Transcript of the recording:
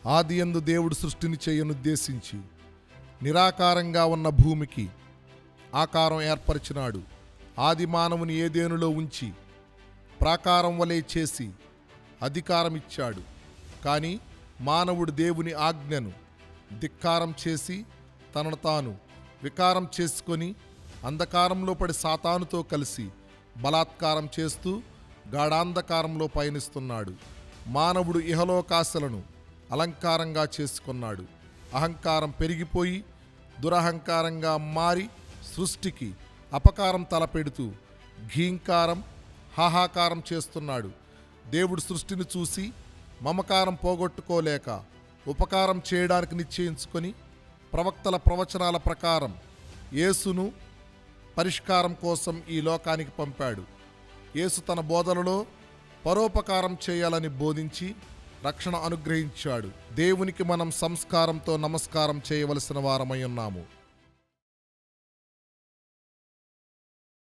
ఆదియందు దేవుడు సృష్టిని చేయనుద్దేశించి నిరాకారంగా ఉన్న భూమికి ఆకారం ఏర్పరిచినాడు. ఆది మానవుని ఏదెనులో ఉంచి ప్రాకారం వలె చేసి అధికారం ఇచ్చాడు. కానీ మానవుడు దేవుని ఆజ్ఞను ధిక్కారం చేసి తనను తాను వికారం చేసుకొని అంధకారంలో పడి సాతానుతో కలిసి బలాత్కారం చేస్తూ గాఢాంధకారంలో పయనిస్తున్నాడు. మానవుడు ఇహలోకాశలను అలంకారంగా చేసుకున్నాడు. అహంకారం పెరిగిపోయి దురహంకారంగా మారి సృష్టికి అపకారం తలపెడుతూ ఘీంకారం హాహాకారం చేస్తున్నాడు. దేవుడు సృష్టిని చూసి మమకారం పోగొట్టుకోలేక ఉపకారం చేయడానికి నిశ్చయించుకొని ప్రవక్తల ప్రవచనాల ప్రకారం యేసును పరిష్కారం కోసం ఈ లోకానికి పంపాడు. యేసు తన బోధనలో పరోపకారం చేయాలని బోధించి రక్షణ అనుగ్రహించాడు. దేవునికి మనం సంస్కారంతో నమస్కారం చేయవలసిన వారమై ఉన్నాము.